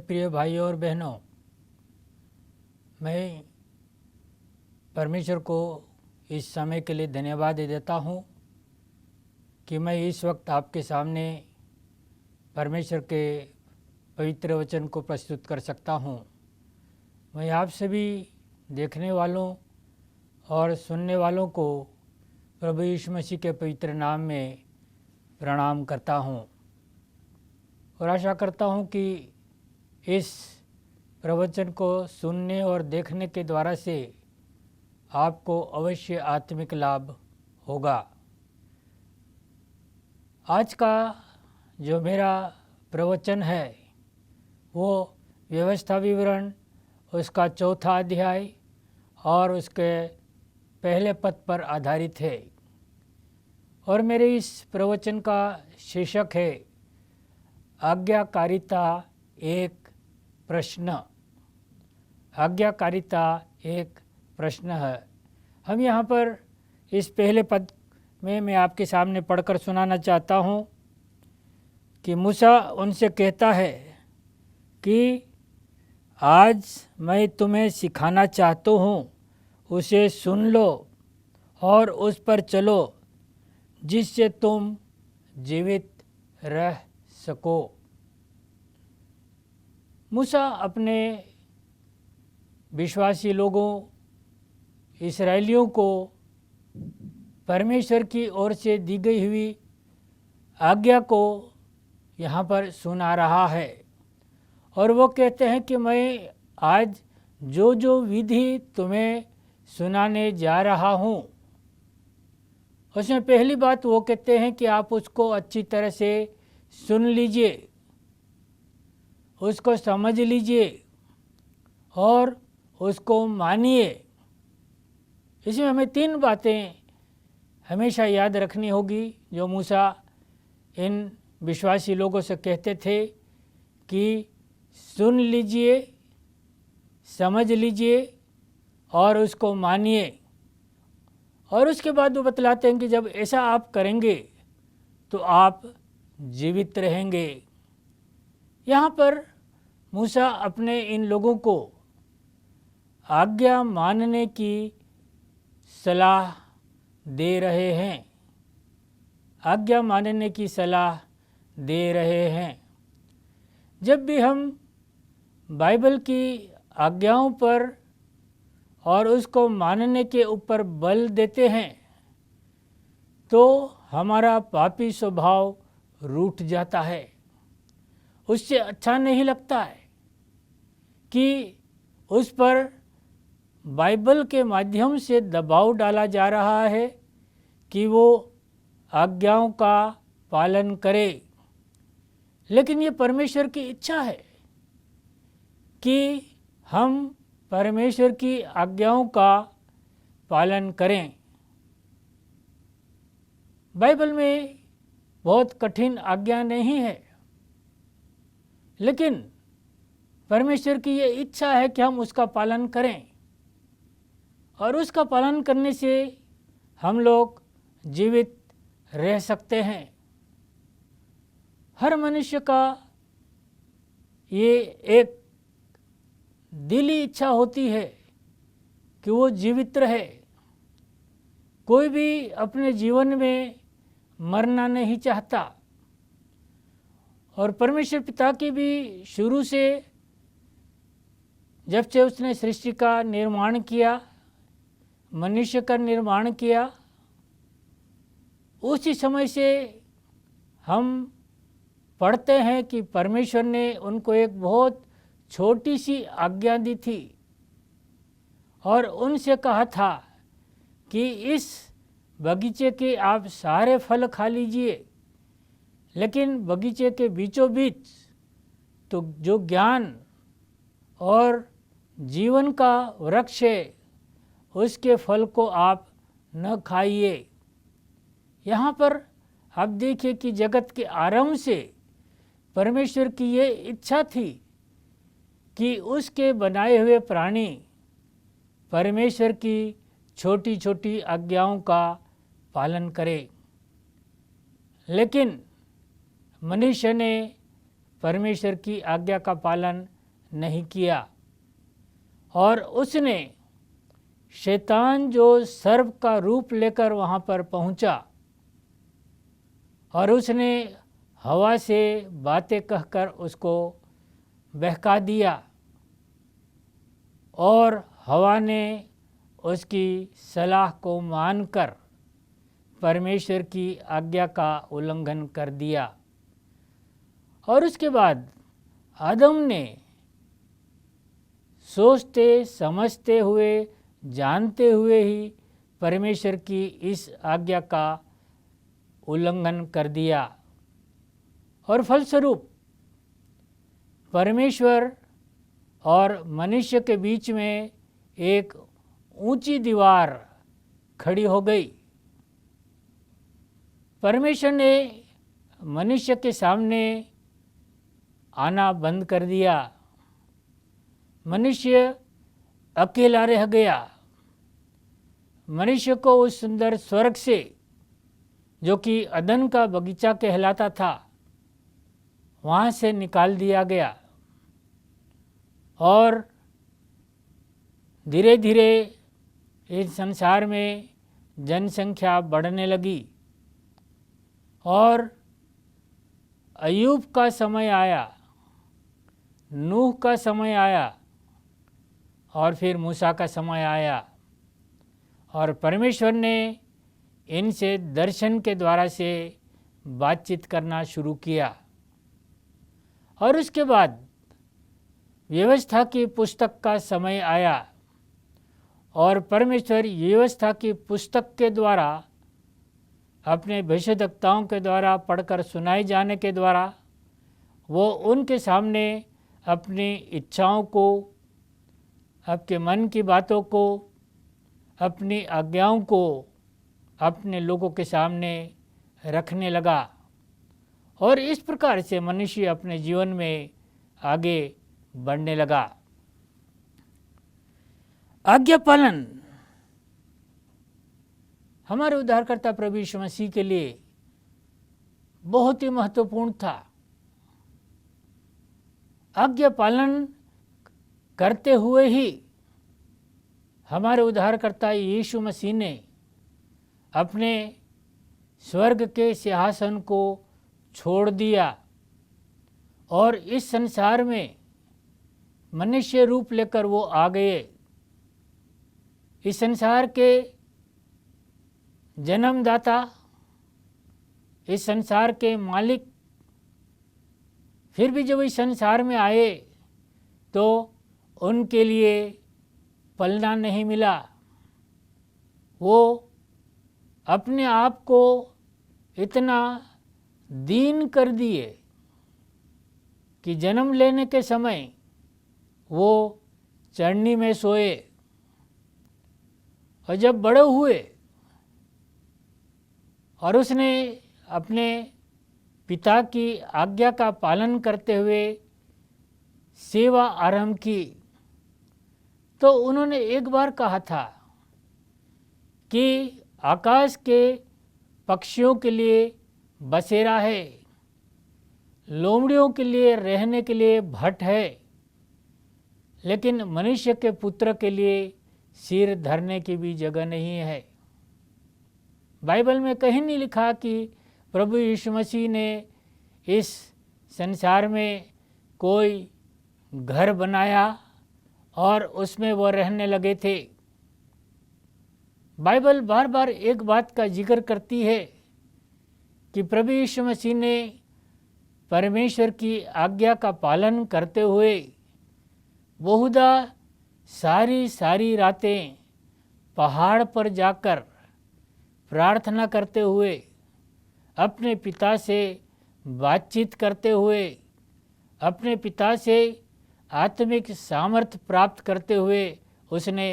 प्रिय भाइयों और बहनों, मैं परमेश्वर को इस समय के लिए धन्यवाद देता हूँ कि मैं इस वक्त आपके सामने परमेश्वर के पवित्र वचन को प्रस्तुत कर सकता हूँ। मैं आप सभी देखने वालों और सुनने वालों को प्रभु यीशु मसीह के पवित्र नाम में प्रणाम करता हूँ और आशा करता हूँ कि इस प्रवचन को सुनने और देखने के द्वारा से आपको अवश्य आत्मिक लाभ होगा। आज का जो मेरा प्रवचन है वो व्यवस्था विवरण उसका चौथा अध्याय और उसके पहले पद पर आधारित है और मेरे इस प्रवचन का शीर्षक है आज्ञाकारिता एक प्रश्न। आज्ञाकारिता एक प्रश्न है। हम यहाँ पर इस पहले पद में मैं आपके सामने पढ़कर सुनाना चाहता हूँ कि मूसा उनसे कहता है कि आज मैं तुम्हें सिखाना चाहता हूँ, उसे सुन लो और उस पर चलो जिससे तुम जीवित रह सको। मूसा अपने विश्वासी लोगों इस्राएलियों को परमेश्वर की ओर से दी गई हुई आज्ञा को यहाँ पर सुना रहा है और वो कहते हैं कि मैं आज जो जो विधि तुम्हें सुनाने जा रहा हूँ उसमें पहली बात वो कहते हैं कि आप उसको अच्छी तरह से सुन लीजिए, उसको समझ लीजिए और उसको मानिए। इसमें हमें तीन बातें हमेशा याद रखनी होगी जो मूसा इन विश्वासी लोगों से कहते थे कि सुन लीजिए, समझ लीजिए और उसको मानिए। और उसके बाद वो बतलाते हैं कि जब ऐसा आप करेंगे तो आप जीवित रहेंगे। यहाँ पर मूसा अपने इन लोगों को आज्ञा मानने की सलाह दे रहे हैं। आज्ञा मानने की सलाह दे रहे हैं। जब भी हम बाइबल की आज्ञाओं पर और उसको मानने के ऊपर बल देते हैं तो हमारा पापी स्वभाव रूठ जाता है। उससे अच्छा नहीं लगता है कि उस पर बाइबल के माध्यम से दबाव डाला जा रहा है कि वो आज्ञाओं का पालन करे। लेकिन ये परमेश्वर की इच्छा है कि हम परमेश्वर की आज्ञाओं का पालन करें। बाइबल में बहुत कठिन आज्ञा नहीं है, लेकिन परमेश्वर की ये इच्छा है कि हम उसका पालन करें और उसका पालन करने से हम लोग जीवित रह सकते हैं। हर मनुष्य का ये एक दिली इच्छा होती है कि वो जीवित रहे। कोई भी अपने जीवन में मरना नहीं चाहता और परमेश्वर पिता की भी शुरू से जब से उसने सृष्टि का निर्माण किया, मनुष्य का निर्माण किया, उसी समय से हम पढ़ते हैं कि परमेश्वर ने उनको एक बहुत छोटी सी आज्ञा दी थी और उनसे कहा था कि इस बगीचे के आप सारे फल खा लीजिए, लेकिन बगीचे के बीचों बीच तो जो ज्ञान और जीवन का वृक्ष है उसके फल को आप न खाइए। यहाँ पर आप देखिए कि जगत के आरंभ से परमेश्वर की ये इच्छा थी कि उसके बनाए हुए प्राणी परमेश्वर की छोटी छोटी आज्ञाओं का पालन करें। लेकिन मनुष्य ने परमेश्वर की आज्ञा का पालन नहीं किया। और उसने शैतान जो सर्प का रूप लेकर वहाँ पर पहुँचा और उसने हवा से बातें कहकर उसको बहका दिया और हवा ने उसकी सलाह को मानकर परमेश्वर की आज्ञा का उल्लंघन कर दिया। और उसके बाद आदम ने सोचते समझते हुए जानते हुए ही परमेश्वर की इस आज्ञा का उल्लंघन कर दिया और फलस्वरूप परमेश्वर और मनुष्य के बीच में एक ऊंची दीवार खड़ी हो गई। परमेश्वर ने मनुष्य के सामने आना बंद कर दिया। मनुष्य अकेला रह गया। मनुष्य को उस सुंदर स्वर्ग से, जो कि अदन का बगीचा कहलाता था, वहाँ से निकाल दिया गया और धीरे धीरे इस संसार में जनसंख्या बढ़ने लगी और अय्यूब का समय आया, नूह का समय आया और फिर मूसा का समय आया और परमेश्वर ने इनसे दर्शन के द्वारा से बातचीत करना शुरू किया। और उसके बाद व्यवस्था की पुस्तक का समय आया और परमेश्वर व्यवस्था की पुस्तक के द्वारा अपने भविष्यद्वक्ताओं के द्वारा पढ़कर सुनाए जाने के द्वारा वो उनके सामने अपनी इच्छाओं को, आपके मन की बातों को, अपनी आज्ञाओं को अपने लोगों के सामने रखने लगा और इस प्रकार से मनुष्य अपने जीवन में आगे बढ़ने लगा। आज्ञा पालन हमारे उद्धारकर्ता प्रभु यीशु मसीह के लिए बहुत ही महत्वपूर्ण था। आज्ञा पालन करते हुए ही हमारे उद्धारकर्ता यीशु मसीह ने अपने स्वर्ग के सिंहासन को छोड़ दिया और इस संसार में मनुष्य रूप लेकर वो आ गए। इस संसार के जन्मदाता, इस संसार के मालिक, फिर भी जब इस संसार में आए तो उनके लिए पलना नहीं मिला। वो अपने आप को इतना दीन कर दिए कि जन्म लेने के समय वो चरनी में सोए और जब बड़े हुए और उसने अपने पिता की आज्ञा का पालन करते हुए सेवा आरंभ की तो उन्होंने एक बार कहा था कि आकाश के पक्षियों के लिए बसेरा है, लोमड़ियों के लिए रहने के लिए भट्ट है, लेकिन मनुष्य के पुत्र के लिए सिर धरने की भी जगह नहीं है। बाइबल में कहीं नहीं लिखा कि प्रभु यीशु मसीह ने इस संसार में कोई घर बनाया और उसमें वो रहने लगे थे। बाइबल बार बार एक बात का जिक्र करती है कि प्रभु यीशु मसीह ने परमेश्वर की आज्ञा का पालन करते हुए बहुधा सारी रातें पहाड़ पर जाकर प्रार्थना करते हुए, अपने पिता से बातचीत करते हुए, अपने पिता से आत्मिक सामर्थ्य प्राप्त करते हुए उसने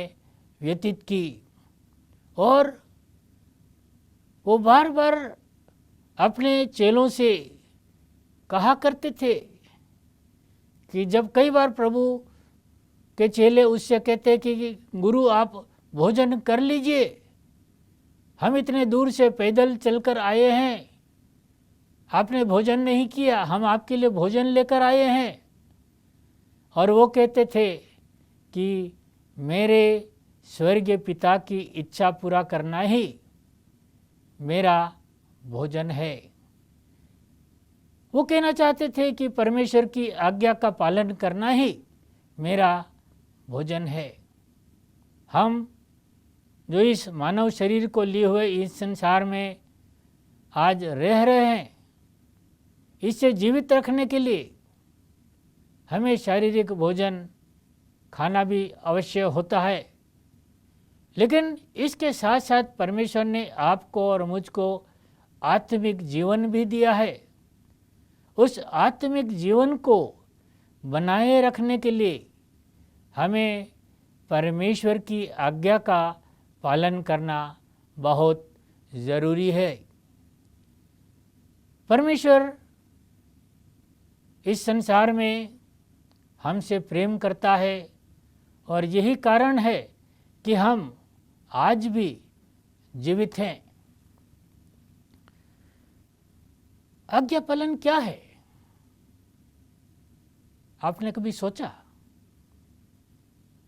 व्यतीत की। और वो बार बार अपने चेलों से कहा करते थे कि जब कई बार प्रभु के चेले उससे कहते कि गुरु आप भोजन कर लीजिए, हम इतने दूर से पैदल चलकर आए हैं, आपने भोजन नहीं किया, हम आपके लिए भोजन लेकर आए हैं। और वो कहते थे कि मेरे स्वर्गीय पिता की इच्छा पूरा करना ही मेरा भोजन है। वो कहना चाहते थे कि परमेश्वर की आज्ञा का पालन करना ही मेरा भोजन है। हम जो इस मानव शरीर को लिए हुए इस संसार में आज रह रहे हैं, इसे जीवित रखने के लिए हमें शारीरिक भोजन खाना भी अवश्य होता है, लेकिन इसके साथ साथ परमेश्वर ने आपको और मुझको आत्मिक जीवन भी दिया है। उस आत्मिक जीवन को बनाए रखने के लिए हमें परमेश्वर की आज्ञा का पालन करना बहुत ज़रूरी है। परमेश्वर इस संसार में हमसे प्रेम करता है और यही कारण है कि हम आज भी जीवित हैं। आज्ञा पालन क्या है? आपने कभी सोचा?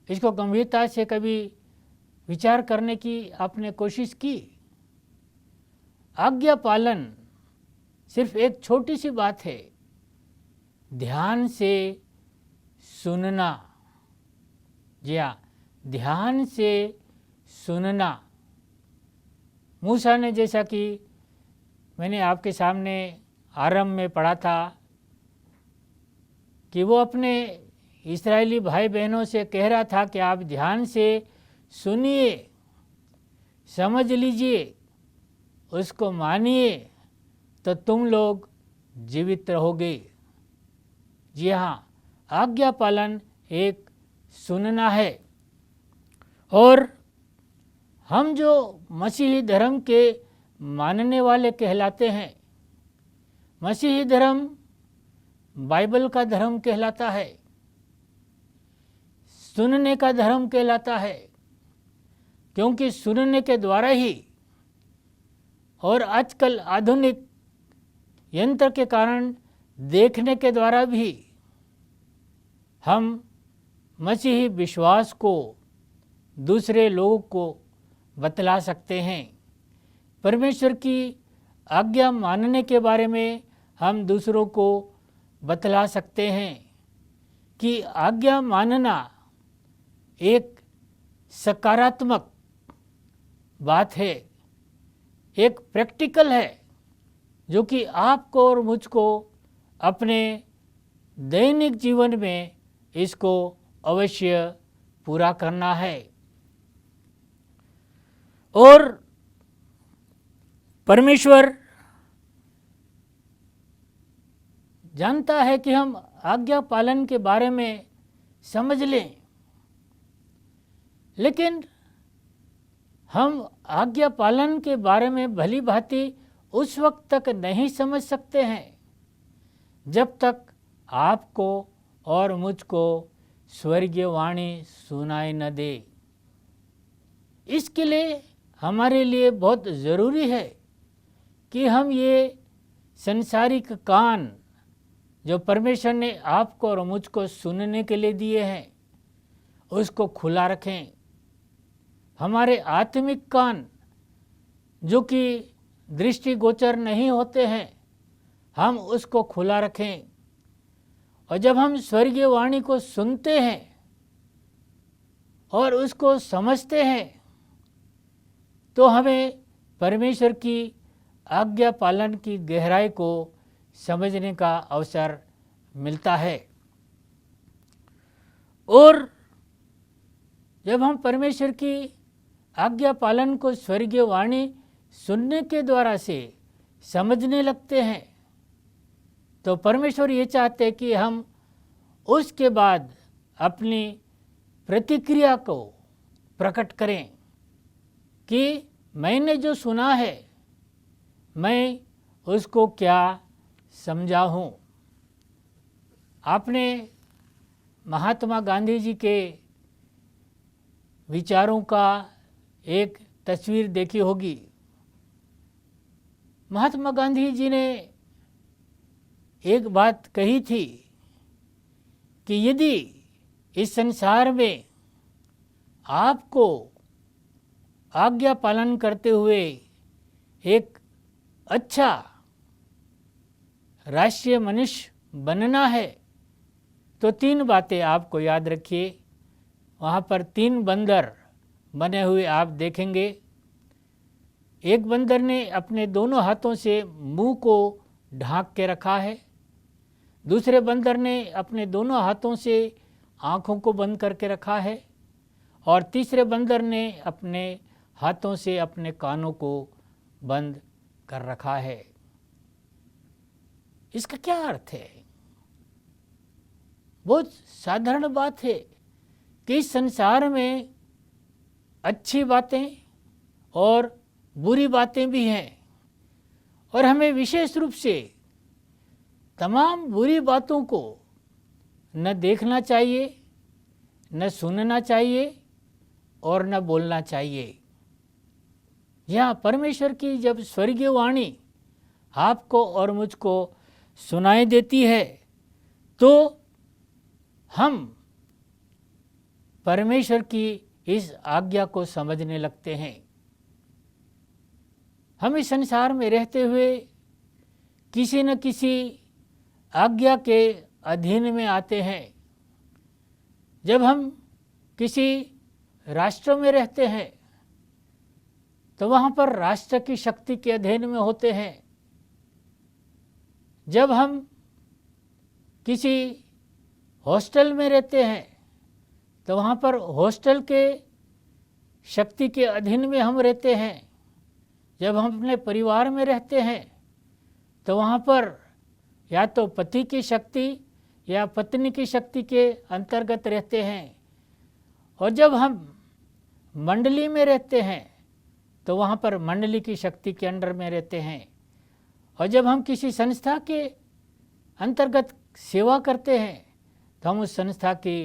इसको गंभीरता से कभी विचार करने की आपने कोशिश की? आज्ञा पालन सिर्फ एक छोटी सी बात है, ध्यान से सुनना। जी हाँ, ध्यान से सुनना। मूसा ने, जैसा कि मैंने आपके सामने आरंभ में पढ़ा था, कि वो अपने इस्राएली भाई बहनों से कह रहा था कि आप ध्यान से सुनिए, समझ लीजिए, उसको मानिए, तो तुम लोग जीवित रहोगे। जी हाँ, आज्ञा पालन एक सुनना है। और हम जो मसीही धर्म के मानने वाले कहलाते हैं, मसीही धर्म बाइबल का धर्म कहलाता है, सुनने का धर्म कहलाता है, क्योंकि सुनने के द्वारा ही और आजकल आधुनिक यंत्र के कारण देखने के द्वारा भी हम मसीही विश्वास को दूसरे लोगों को बतला सकते हैं। परमेश्वर की आज्ञा मानने के बारे में हम दूसरों को बतला सकते हैं कि आज्ञा मानना एक सकारात्मक बात है, एक प्रैक्टिकल है, जो कि आपको और मुझको अपने दैनिक जीवन में इसको अवश्य पूरा करना है। और परमेश्वर जानता है कि हम आज्ञा पालन के बारे में समझ लें, लेकिन हम आज्ञा पालन के बारे में भली भांति उस वक्त तक नहीं समझ सकते हैं जब तक आपको और मुझको स्वर्गीय वाणी सुनाई न दे। इसके लिए हमारे लिए बहुत ज़रूरी है कि हम ये संसारिक कान जो परमेश्वर ने आपको और मुझको सुनने के लिए दिए हैं, उसको खुला रखें। हमारे आत्मिक कान जो कि दृष्टिगोचर नहीं होते हैं, हम उसको खुला रखें। और जब हम स्वर्गीय वाणी को सुनते हैं और उसको समझते हैं, तो हमें परमेश्वर की आज्ञा पालन की गहराई को समझने का अवसर मिलता है। और जब हम परमेश्वर की आज्ञा पालन को स्वर्गीय वाणी सुनने के द्वारा से समझने लगते हैं, तो परमेश्वर ये चाहते हैं कि हम उसके बाद अपनी प्रतिक्रिया को प्रकट करें कि मैंने जो सुना है, मैं उसको क्या समझा हूँ। आपने महात्मा गांधी जी के विचारों का एक तस्वीर देखी होगी। महात्मा गांधी जी ने एक बात कही थी कि यदि इस संसार में आपको आज्ञा पालन करते हुए एक अच्छा राष्ट्रीय मनुष्य बनना है, तो 3 बातें आपको याद रखिए। वहाँ पर 3 बंदर बने हुए आप देखेंगे। एक बंदर ने अपने दोनों हाथों से मुंह को ढांक के रखा है, दूसरे बंदर ने अपने दोनों हाथों से आँखों को बंद करके रखा है, और तीसरे बंदर ने अपने हाथों से अपने कानों को बंद कर रखा है। इसका क्या अर्थ है? बहुत साधारण बात है कि इस संसार में अच्छी बातें और बुरी बातें भी हैं, और हमें विशेष रूप से तमाम बुरी बातों को न देखना चाहिए, न सुनना चाहिए और न बोलना चाहिए। यहाँ परमेश्वर की जब स्वर्गीय वाणी आपको और मुझको सुनाई देती है, तो हम परमेश्वर की इस आज्ञा को समझने लगते हैं। हम इस संसार में रहते हुए किसी न किसी आज्ञा के अधीन में आते हैं। जब हम किसी राष्ट्र में रहते हैं तो वहाँ पर राष्ट्र की शक्ति के अधीन में होते हैं। जब हम किसी हॉस्टल में रहते हैं तो वहाँ पर हॉस्टल के शक्ति के अधीन में हम रहते हैं। जब हम अपने परिवार में रहते हैं तो वहाँ पर या तो पति की शक्ति या पत्नी की शक्ति के अंतर्गत रहते हैं, और जब हम मंडली में रहते हैं तो वहाँ पर मंडली की शक्ति के अंडर में रहते हैं, और जब हम किसी संस्था के अंतर्गत सेवा करते हैं तो हम उस संस्था के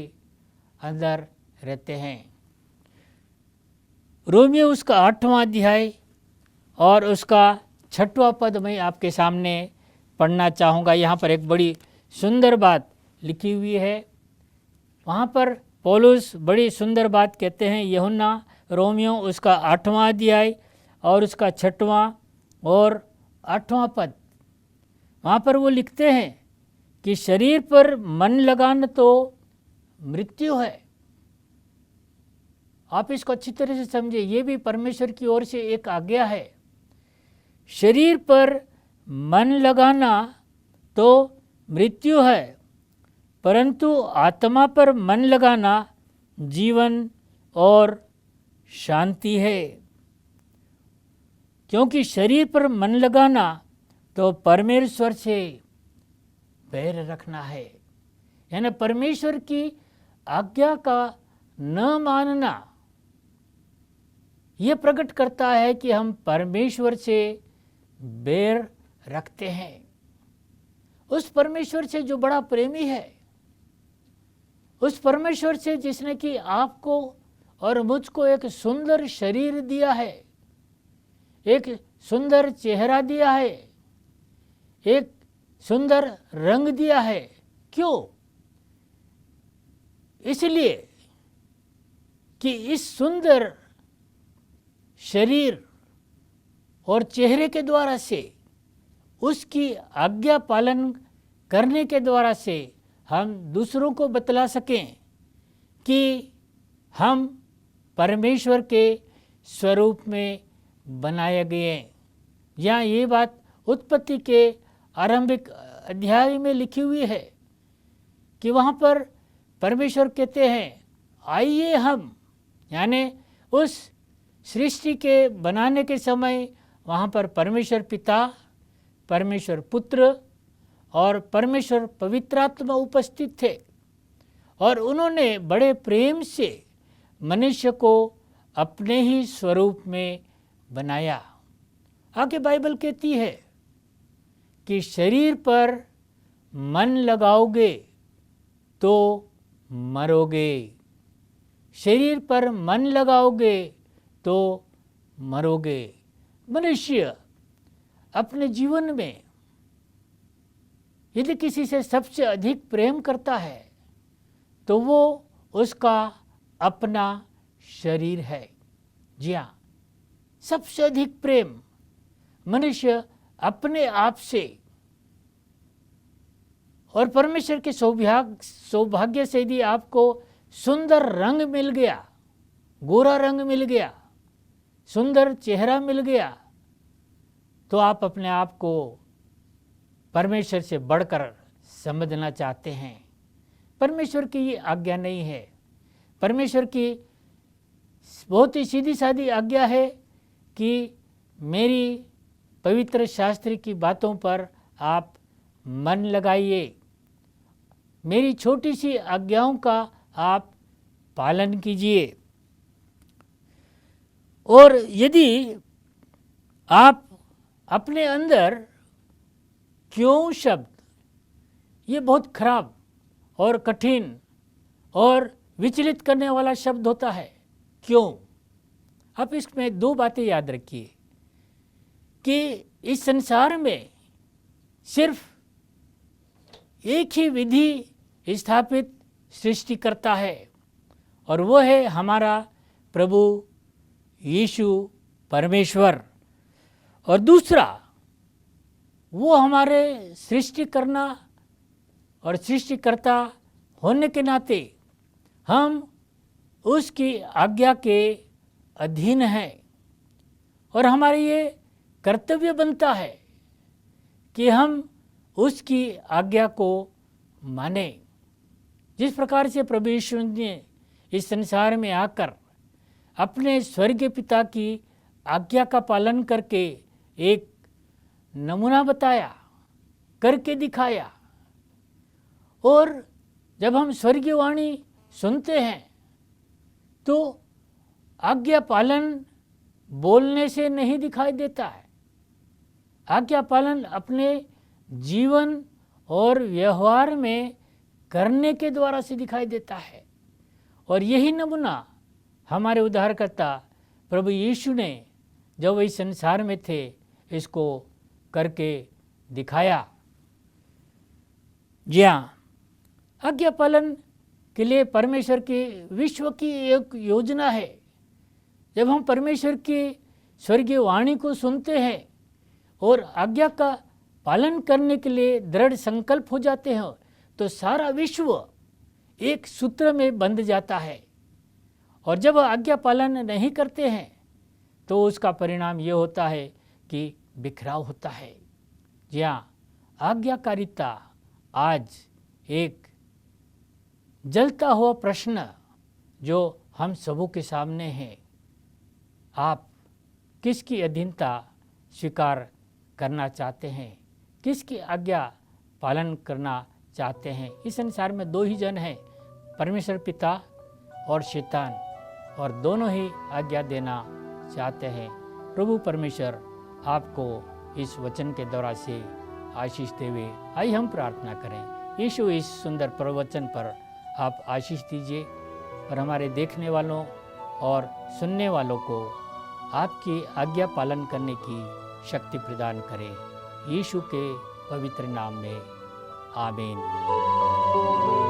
अंदर रहते हैं। रोमियो उसका 8वां अध्याय और उसका 6वां पद मैं आपके सामने पढ़ना चाहूँगा। यहाँ पर एक बड़ी सुंदर बात लिखी हुई है। वहाँ पर पौलुस बड़ी सुंदर बात कहते हैं। यूहन्ना रोमियो उसका 8वां अध्याय और उसका 6वां और 8वां पद, वहाँ पर वो लिखते हैं कि शरीर पर मन लगाना तो मृत्यु है। आप इसको अच्छी तरह से समझे, ये भी परमेश्वर की ओर से एक आज्ञा है। शरीर पर मन लगाना तो मृत्यु है, परंतु आत्मा पर मन लगाना जीवन और शांति है। क्योंकि शरीर पर मन लगाना तो परमेश्वर से बैर रखना है, यानी परमेश्वर की आज्ञा का न मानना ये प्रकट करता है कि हम परमेश्वर से बैर रखते हैं। उस परमेश्वर से जो बड़ा प्रेमी है, उस परमेश्वर से जिसने कि आपको और मुझको एक सुंदर शरीर दिया है, एक सुंदर चेहरा दिया है, एक सुंदर रंग दिया है। क्यों? इसलिए कि इस सुंदर शरीर और चेहरे के द्वारा से, उसकी आज्ञा पालन करने के द्वारा से हम दूसरों को बतला सकें कि हम परमेश्वर के स्वरूप में बनाए गए हैं। यहाँ ये बात उत्पत्ति के आरंभिक अध्याय में लिखी हुई है कि वहाँ पर परमेश्वर कहते हैं, आइए हम, यानी उस सृष्टि के बनाने के समय वहाँ पर परमेश्वर पिता, परमेश्वर पुत्र और परमेश्वर पवित्र आत्मा उपस्थित थे, और उन्होंने बड़े प्रेम से मनुष्य को अपने ही स्वरूप में बनाया। आगे बाइबल कहती है कि शरीर पर मन लगाओगे तो मरोगे, शरीर पर मन लगाओगे तो मरोगे। मनुष्य अपने जीवन में यदि किसी से सबसे अधिक प्रेम करता है तो वो उसका अपना शरीर है। जी हाँ, सबसे अधिक प्रेम मनुष्य अपने आप से, और परमेश्वर के सौभाग्य से यदि आपको सुंदर रंग मिल गया, गोरा रंग मिल गया, सुंदर चेहरा मिल गया, तो आप अपने आप को परमेश्वर से बढ़कर समझना चाहते हैं। परमेश्वर की ये आज्ञा नहीं है। परमेश्वर की बहुत ही सीधी सादी आज्ञा है कि मेरी पवित्र शास्त्र की बातों पर आप मन लगाइए, मेरी छोटी सी आज्ञाओं का आप पालन कीजिए। और यदि आप अपने अंदर क्यों शब्द, ये बहुत खराब और कठिन और विचलित करने वाला शब्द होता है। क्यों? आप इसमें दो बातें याद रखिए कि इस संसार में सिर्फ एक ही विधि स्थापित सृष्टि करता है, और वो है हमारा प्रभु यीशु परमेश्वर। और दूसरा, वो हमारे सृष्टि करना और सृष्टिकर्ता होने के नाते हम उसकी आज्ञा के अधीन हैं, और हमारा ये कर्तव्य बनता है कि हम उसकी आज्ञा को माने। जिस प्रकार से प्रभु यीशु ने इस संसार में आकर अपने स्वर्गीय पिता की आज्ञा का पालन करके एक नमूना बताया, करके दिखाया, और जब हम स्वर्गीय वाणी सुनते हैं तो आज्ञा पालन बोलने से नहीं दिखाई देता है। आज्ञा पालन अपने जीवन और व्यवहार में करने के द्वारा से दिखाई देता है। और यही नमूना हमारे उद्धारकर्ता प्रभु यीशु ने जब इस संसार में थे इसको करके दिखाया। जी हाँ, आज्ञा पालन के लिए परमेश्वर की विश्व की एक योजना है। जब हम परमेश्वर की स्वर्गीय वाणी को सुनते हैं और आज्ञा का पालन करने के लिए दृढ़ संकल्प हो जाते हैं, तो सारा विश्व एक सूत्र में बंध जाता है। और जब आज्ञा पालन नहीं करते हैं तो उसका परिणाम ये होता है कि बिखराव होता है। जी हाँ, आज्ञाकारिता आज एक जलता हुआ प्रश्न जो हम सबों के सामने है। आप किसकी अधीनता स्वीकार करना चाहते हैं? किसकी आज्ञा पालन करना चाहते हैं? इस संसार में दो ही जन हैं, परमेश्वर पिता और शैतान, और दोनों ही आज्ञा देना चाहते हैं। प्रभु परमेश्वर आपको इस वचन के द्वारा से आशीष देवे। आइए हम प्रार्थना करें। यीशु, इस सुंदर प्रवचन पर आप आशीष दीजिए और हमारे देखने वालों और सुनने वालों को आपकी आज्ञा पालन करने की शक्ति प्रदान करें। यीशु के पवित्र नाम में आमीन।